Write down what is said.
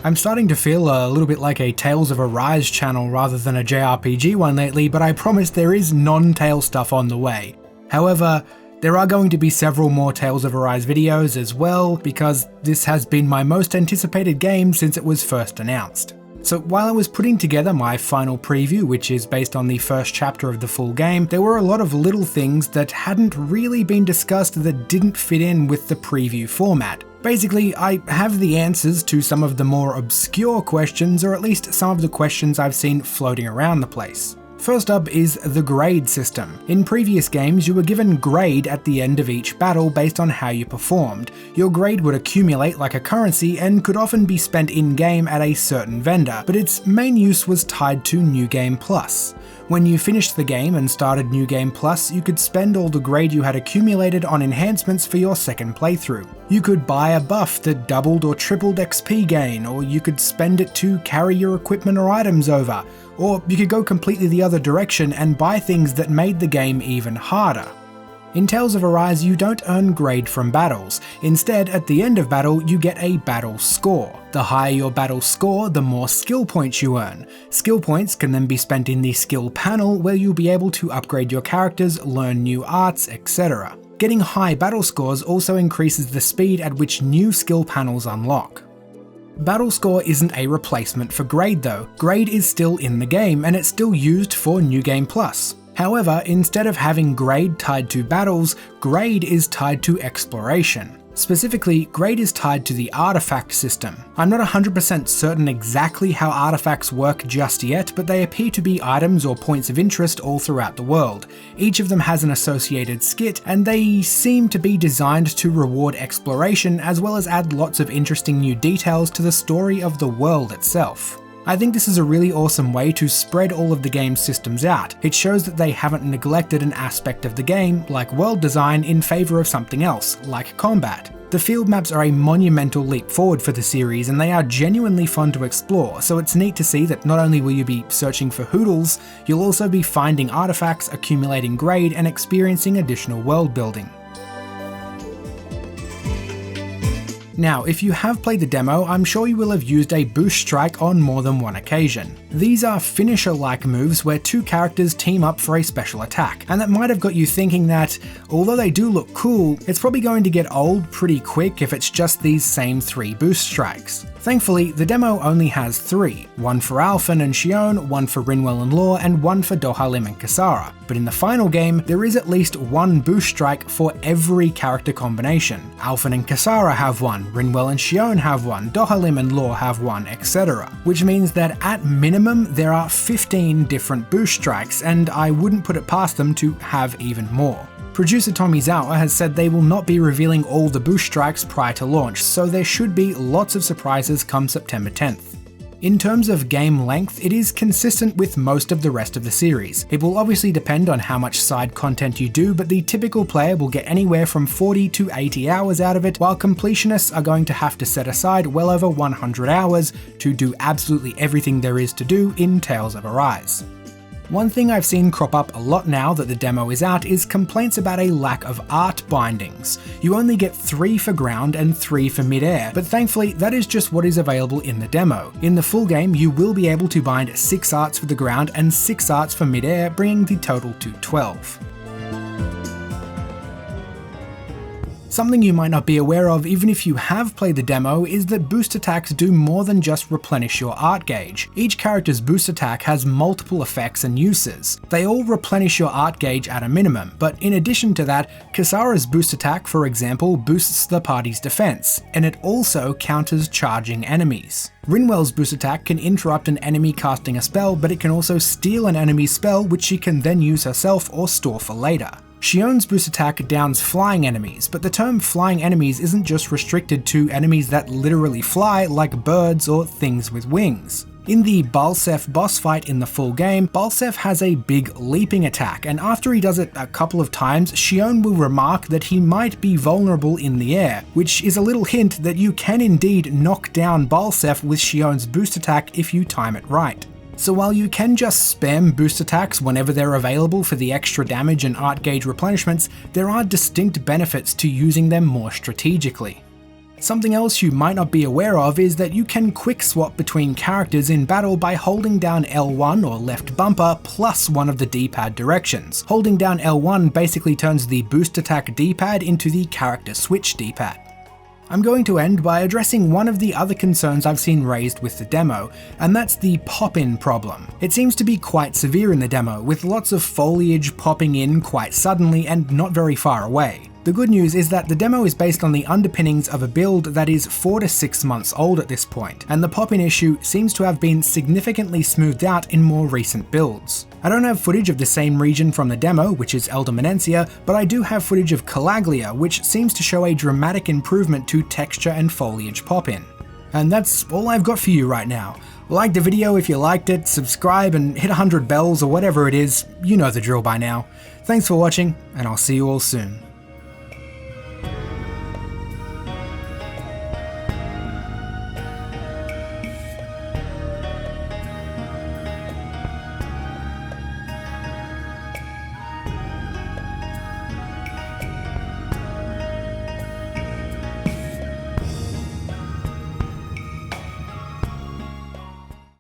I'm starting to feel a little bit like a Tales of Arise channel rather than a JRPG one lately, but I promise there is non-Tales stuff on the way. However, there are going to be several more Tales of Arise videos as well, because this has been my most anticipated game since it was first announced. So while I was putting together my final preview, which is based on the first chapter of the full game, there were a lot of little things that hadn't really been discussed that didn't fit in with the preview format. Basically, I have the answers to some of the more obscure questions, or at least some of the questions I've seen floating around the place. First up is the grade system. In previous games, you were given grade at the end of each battle based on how you performed. Your grade would accumulate like a currency and could often be spent in-game at a certain vendor, but its main use was tied to New Game Plus. When you finished the game and started New Game Plus, you could spend all the grade you had accumulated on enhancements for your second playthrough. You could buy a buff that doubled or tripled XP gain, or you could spend it to carry your equipment or items over, or you could go completely the other direction and buy things that made the game even harder. In Tales of Arise, you don't earn grade from battles. Instead, at the end of battle, you get a battle score. The higher your battle score, the more skill points you earn. Skill points can then be spent in the skill panel, where you'll be able to upgrade your characters, learn new arts, etc. Getting high battle scores also increases the speed at which new skill panels unlock. Battle score isn't a replacement for grade though. Grade is still in the game, and it's still used for New Game Plus. However, instead of having grade tied to battles, grade is tied to exploration. Specifically, grade is tied to the artifact system. I'm not 100% certain exactly how artifacts work just yet, but they appear to be items or points of interest all throughout the world. Each of them has an associated skit, and they seem to be designed to reward exploration as well as add lots of interesting new details to the story of the world itself. I think this is a really awesome way to spread all of the game's systems out. It shows that they haven't neglected an aspect of the game, like world design, in favour of something else, like combat. The field maps are a monumental leap forward for the series, and they are genuinely fun to explore, so it's neat to see that not only will you be searching for hoodles, you'll also be finding artifacts, accumulating grade, and experiencing additional world building. Now, if you have played the demo, I'm sure you will have used a boost strike on more than one occasion. These are finisher-like moves where two characters team up for a special attack, and that might have got you thinking that, although they do look cool, it's probably going to get old pretty quick if it's just these same 3 boost strikes. Thankfully, the demo only has 3, one for Alphen and Xion, one for Rinwell and Law, and one for Dohalim and Kisara. But in the final game, there is at least one boost strike for every character combination. Alphen and Kisara have one, Rinwell and Xion have one, Dohalim and Law have one, etc. Which means that at minimum, there are 15 different boost strikes, and I wouldn't put it past them to have even more. Producer Tomizawa has said they will not be revealing all the boost strikes prior to launch, so there should be lots of surprises come September 10th. In terms of game length, it is consistent with most of the rest of the series. It will obviously depend on how much side content you do, but the typical player will get anywhere from 40 to 80 hours out of it, while completionists are going to have to set aside well over 100 hours to do absolutely everything there is to do in Tales of Arise. One thing I've seen crop up a lot now that the demo is out is complaints about a lack of art bindings. You only get 3 for ground and 3 for mid-air, but thankfully that is just what is available in the demo. In the full game, you will be able to bind 6 arts for the ground and 6 arts for mid-air, bringing the total to 12. Something you might not be aware of even if you have played the demo is that boost attacks do more than just replenish your art gauge. Each character's boost attack has multiple effects and uses. They all replenish your art gauge at a minimum, but in addition to that, Kisara's boost attack, for example, boosts the party's defense, and it also counters charging enemies. Rinwell's boost attack can interrupt an enemy casting a spell, but it can also steal an enemy's spell, which she can then use herself or store for later. Xion's boost attack downs flying enemies, but the term flying enemies isn't just restricted to enemies that literally fly like birds or things with wings. In the Balseph boss fight in the full game, Balseph has a big leaping attack, and after he does it a couple of times, Xion will remark that he might be vulnerable in the air, which is a little hint that you can indeed knock down Balseph with Xion's boost attack if you time it right. So while you can just spam boost attacks whenever they're available for the extra damage and art gauge replenishments, there are distinct benefits to using them more strategically. Something else you might not be aware of is that you can quick swap between characters in battle by holding down L1 or left bumper plus one of the D-pad directions. Holding down L1 basically turns the boost attack D-pad into the character switch D-pad. I'm going to end by addressing one of the other concerns I've seen raised with the demo, and that's the pop-in problem. It seems to be quite severe in the demo, with lots of foliage popping in quite suddenly and not very far away. The good news is that the demo is based on the underpinnings of a build that is 4 to 6 months old at this point, and the pop-in issue seems to have been significantly smoothed out in more recent builds. I don't have footage of the same region from the demo, which is Eldermanensia, but I do have footage of Calaglia, which seems to show a dramatic improvement to texture and foliage pop-in. And that's all I've got for you right now. Like the video if you liked it, subscribe and hit 100 bells or whatever it is, you know the drill by now. Thanks for watching, and I'll see you all soon.